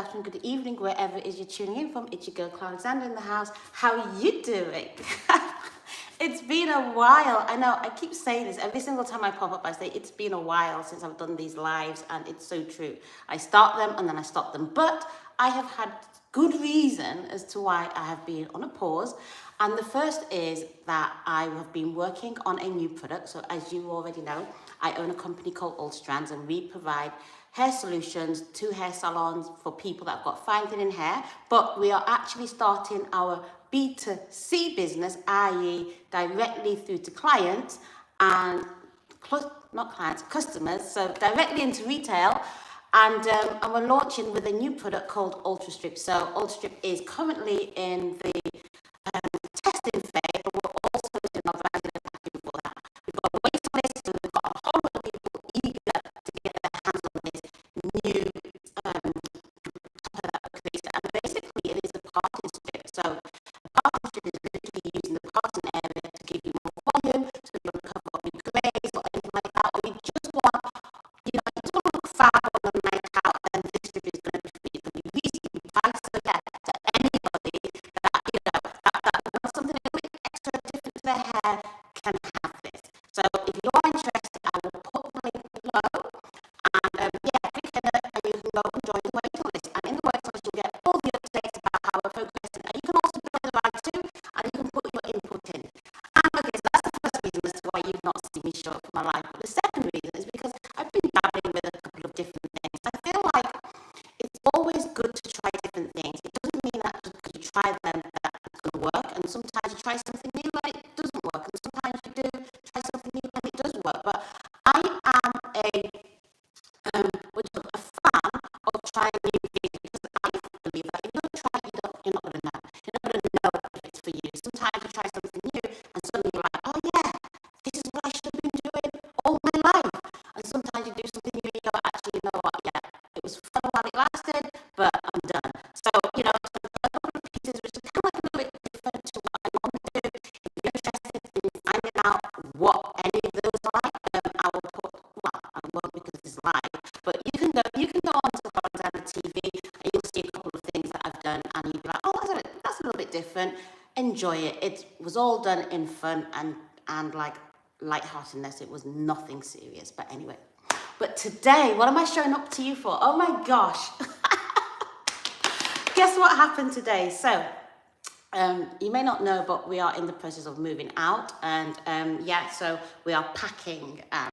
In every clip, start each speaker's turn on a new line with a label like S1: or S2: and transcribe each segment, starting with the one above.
S1: afternoon, good evening, wherever it is you're tuning in from. It's your girl, Clara Alexander in the house. How are you doing? It's been a while. I know, I keep saying this. Every single time I pop up, I say, it's been a while since I've done these lives, and it's so true. I start them, and then I stop them. But I have had good reason as to why I have been on a pause. And the first is that I have been working on a new product. So as you already know, I own a company called UltraStrip, and we provide hair solutions to hair salons for people that have got fine thinning hair. But we are actually starting our B2C business, i.e. directly through to clients and not clients, customers. So directly into retail. And we're launching with a new product called UltraStrip. So UltraStrip is currently in the testing phase, but we're also doing our branding and packaging for that. We've got a waiting list, and we've got a whole lot of people eager to get their hands on this new creator. And basically, it is a parting strip. So a parting strip is literally using the parting area to give you more volume, so you don't cover up your grays or anything like that, or you just want, you just want to look fab on a night out, then this strip is going to be for you. It's going to be reasonably priced, so yeah, to anybody that, that wants something a little bit extra different to their hair can have this. So if you're interested, I will put the link below, and click on it, and you can go and join the waiting list. And in the waiting list, you'll get all the updates about how we're progressing, and you can also join the live too, and you can put your input in. And okay, so that's the first reason as to why you've not seen me show up for my live. But the second reason is because I've been dabbling with a couple of different things. I feel like it's always good to try different things. It doesn't mean that just because you try them that it's going to work. And sometimes you try something new and it doesn't work. And sometimes you do try something new and it does work. But I am a fan of trying new things, because I believe that if you don't try, you're not going to know. You're not going to know if it's for you. Sometimes you try something new and suddenly you're like, oh yeah, this is what I should have been doing all my life. And sometimes you do something new and you go, actually, you know what, yeah, it was fun while it lasted, but I'm done. So, so a couple of pieces which are kind of like a little bit different to what I want to do. If you're interested in finding out what any of those are like, I will put, I won't because this is live, but you can go on to Clara Alexander TV and you'll see a couple of things that I've done, and you'll be like, oh, that's a little bit different. Enjoy it. It was all done in fun and like lightheartedness. It was nothing serious. But anyway, but today, what am I showing up to you for? Oh my gosh. Guess what happened today? So you may not know, but we are in the process of moving out, and so we are packing, and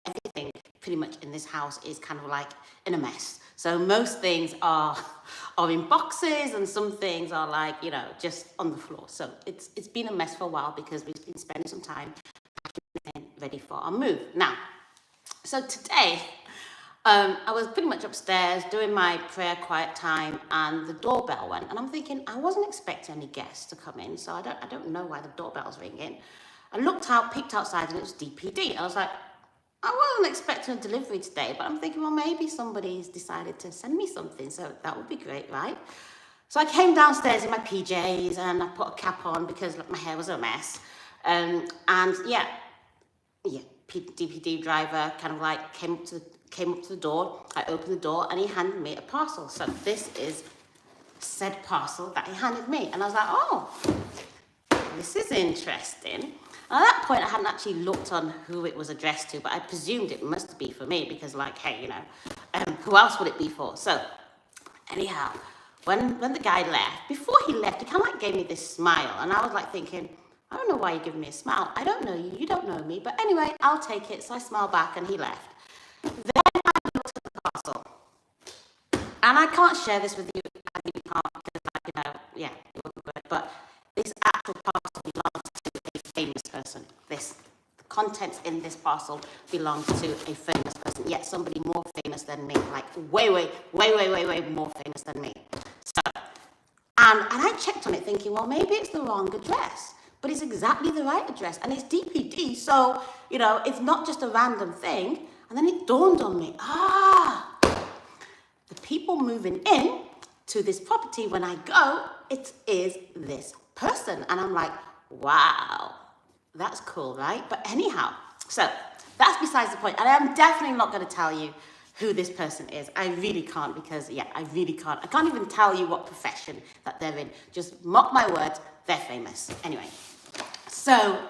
S1: everything pretty much in this house is kind of like in a mess. So most things are in boxes, and some things are like, just on the floor. So it's been a mess for a while because we've been spending some time packing ready for our move. Now, so today, I was pretty much upstairs doing my prayer quiet time, and the doorbell went, and I'm thinking, I wasn't expecting any guests to come in, so I don't know why the doorbell's ringing. I looked out, peeked outside, and it was DPD. I was like, I wasn't expecting a delivery today, but I'm thinking, well, maybe somebody's decided to send me something, so that would be great, right? So I came downstairs in my PJs, and I put a cap on because my hair was a mess, DPD driver kind of like came up to the door. I opened the door, and he handed me a parcel. So this is said parcel that he handed me, and I was like, oh, this is interesting. And at that point, I hadn't actually looked on who it was addressed to, but I presumed it must be for me because, like, hey, who else would it be for? So anyhow, when the guy left, before he left, he kind of like gave me this smile, and I was like thinking, I don't know why you're giving me a smile. I don't know you, you don't know me, but anyway, I'll take it. So I smiled back, and he left. Then I looked at the parcel, and I can't share this with you. I really can't because, it wouldn't work. But this actual parcel belongs to a famous person. The contents in this parcel belongs to a famous person. Yet somebody more famous than me, like way more famous than me. So, and I checked on it thinking, well, maybe it's the wrong address. But it's exactly the right address, and it's DPD, so, it's not just a random thing. And then it dawned on me, the people moving in to this property when I go, it is this person. And I'm like, wow, that's cool, right? But anyhow, so that's besides the point. And I'm definitely not going to tell you who this person is. I really can't because, yeah, I really can't. I can't even tell you what profession that they're in. Just mark my words, they're famous. Anyway, so,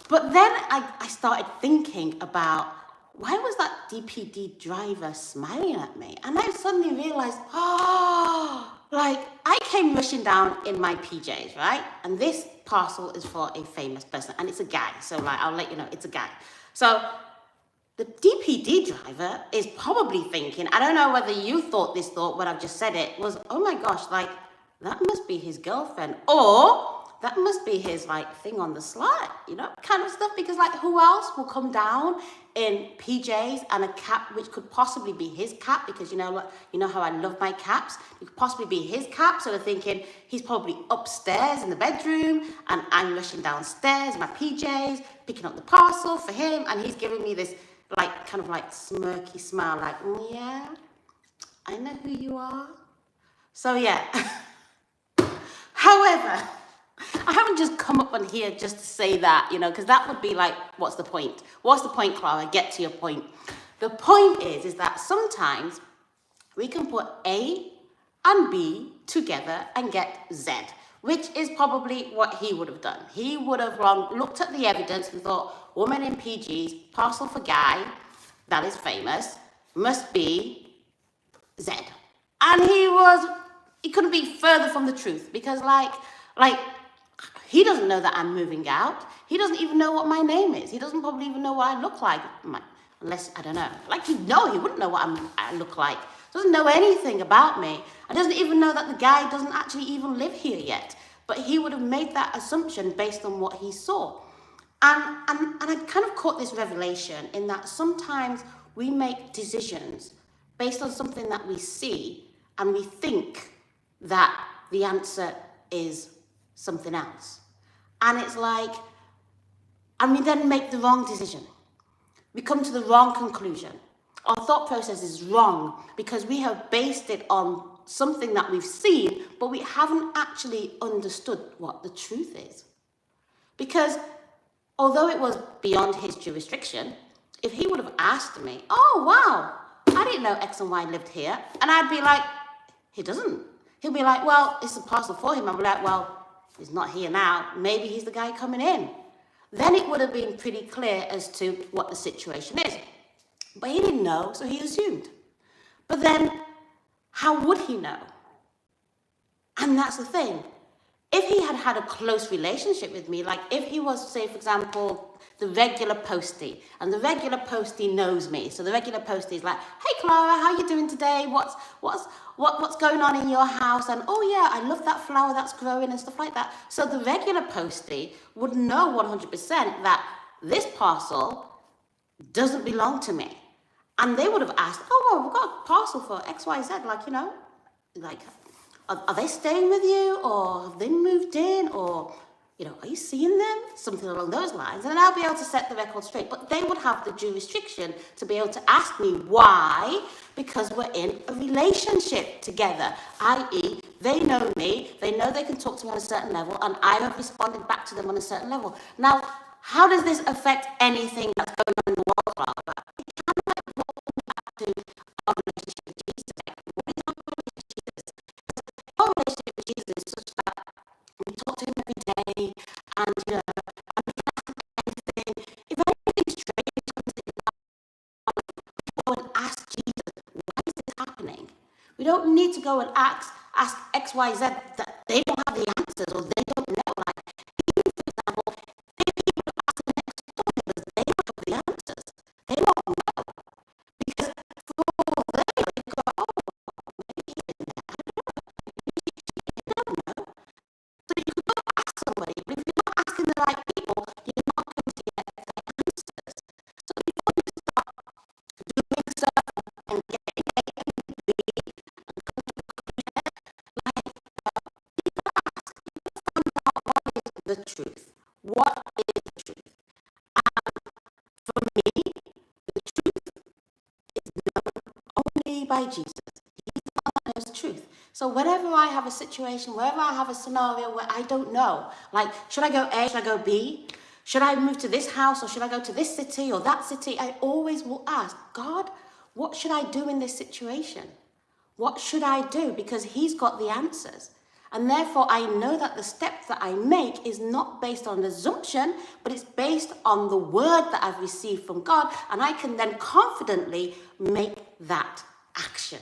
S1: but then I started thinking about why was that DPD driver smiling at me? And I suddenly realized, oh, like I came rushing down in my PJs, right? And this parcel is for a famous person and it's a guy. So like, I'll let you know, it's a guy. So the DPD driver is probably thinking, I don't know whether you thought this thought when I've just said it, was, oh my gosh, like that must be his girlfriend, or that must be his like thing on the slide, you know, kind of stuff. Because like who else will come down in PJs and a cap which could possibly be his cap, because you know what, you know how I love my caps, it could possibly be his cap. So they're thinking he's probably upstairs in the bedroom and I'm rushing downstairs in my PJs picking up the parcel for him, and he's giving me this like kind of like smirky smile, like, yeah, I know who you are. So yeah. However, I haven't just come up on here just to say that, you know, because that would be like, what's the point? What's the point, Clara? Get to your point. The point is that sometimes we can put A and B together and get Z, which is probably what he would have done. He would have looked at the evidence and thought, woman in PGs, parcel for guy, that is famous, must be Z. And he couldn't be further from the truth, because like, he doesn't know that I'm moving out. He doesn't even know what my name is. He doesn't probably even know what I look like. Unless, I don't know. Like, he wouldn't know what I look like. Doesn't know anything about me. And doesn't even know that the guy doesn't actually even live here yet. But he would have made that assumption based on what he saw. And I kind of caught this revelation in that sometimes we make decisions based on something that we see, and we think that the answer is something else. And it's like, and we then make the wrong decision. We come to the wrong conclusion. Our thought process is wrong because we have based it on something that we've seen, but we haven't actually understood what the truth is. Because although it was beyond his jurisdiction, if he would have asked me, oh, wow, I didn't know X and Y lived here. And I'd be like, he doesn't. He'll be like, well, it's a parcel for him. I'll be like, well, he's not here now. Maybe he's the guy coming in. Then it would have been pretty clear as to what the situation is. But he didn't know, so he assumed. But then, how would he know? And that's the thing. If he had had a close relationship with me, like if he was, say, for example, the regular postie, and the regular postie knows me. So the regular postie is like, hey, Clara, how you doing today? What's going on in your house? And oh yeah, I love that flower that's growing and stuff like that. So the regular postie would know 100% that this parcel doesn't belong to me. And they would have asked, oh, well, we've got a parcel for XYZ, like, you know, like, are they staying with you, or have they moved in, or, you know, are you seeing them? Something along those lines. And then I'll be able to set the record straight. But they would have the jurisdiction to be able to ask me why, because we're in a relationship together, i.e. they know me, they know they can talk to me on a certain level, and I have responded back to them on a certain level. Now, how does this affect anything that's going on in the world, Clara? It can roll back to our relationship with Jesus. What is our relationship with Jesus? Our relationship with Jesus is such that we talk to him every day, and you know, and we can ask him anything. If anything strange comes in our life, we go and ask Jesus, why is this happening? We don't need to go and ask XYZ that they don't have the answers, or they don't know. Like, even for example, if people ask the next door neighbors, they don't have the answers. They won't know. Because for all they go, oh, maybe he's in there. I don't know. Maybe they don't know. So you can go ask somebody, but if you're not asking the right people, you're not going to get the right answers. So before you start doing stuff and getting A and B and coming to a conclusion, like, you gotta ask, you gotta find out what is the truth. What is the truth? And for me, the truth is known only by Jesus. He's the one that knows the truth. So whenever I have a situation, wherever I have a scenario where I don't know, like, should I go A, should I go B? Should I move to this house, or should I go to this city or that city? I always will ask, God, what should I do in this situation? What should I do? Because he's got the answers. And therefore, I know that the step that I make is not based on assumption, but it's based on the word that I've received from God. And I can then confidently make that action.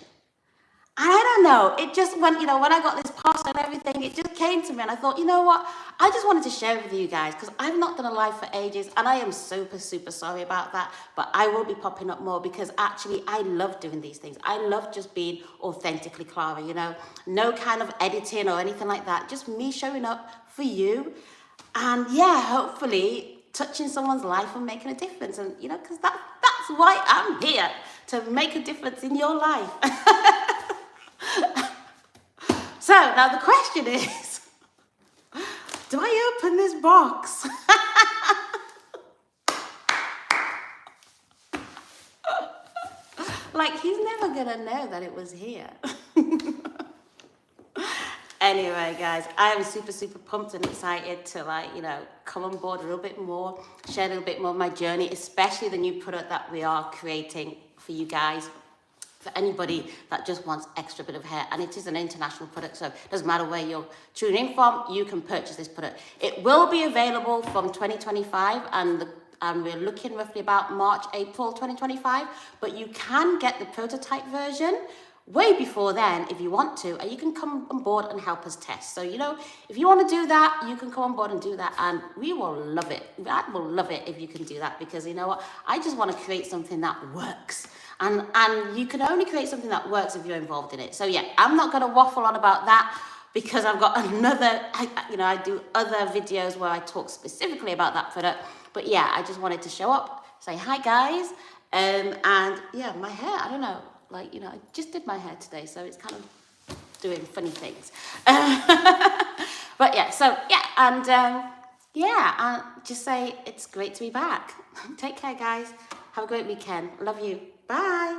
S1: And I don't know, it just went, when I got this parcel and everything, it just came to me and I thought, you know what? I just wanted to share with you guys because I've not done a live for ages and I am super, super sorry about that. But I will be popping up more because actually I love doing these things. I love just being authentically Clara, no kind of editing or anything like that. Just me showing up for you. And yeah, hopefully touching someone's life and making a difference. And, because that's why I'm here, to make a difference in your life. So now the question is, do I open this box? Like, he's never gonna know that it was here. Anyway, guys, I am super, super pumped and excited to come on board a little bit more, share a little bit more of my journey, especially the new product that we are creating for you guys. For anybody that just wants extra bit of hair, and it is an international product, so it doesn't matter where you're tuning in from, you can purchase this product. It will be available from 2025, and we're looking roughly about March, April 2025, but you can get the prototype version way before then if you want to, and you can come on board and help us test. So, if you want to do that, you can come on board and do that, and we will love it. I will love it if you can do that, because you know what? I just want to create something that works. And you can only create something that works if you're involved in it. So yeah, I'm not going to waffle on about that because I've got another, I do other videos where I talk specifically about that product. But yeah, I just wanted to show up, say hi guys. And yeah, my hair, I don't know, I just did my hair today, so it's kind of doing funny things. But yeah, so yeah, and yeah, I'll just say it's great to be back. Take care, guys. Have a great weekend. Love you. Bye.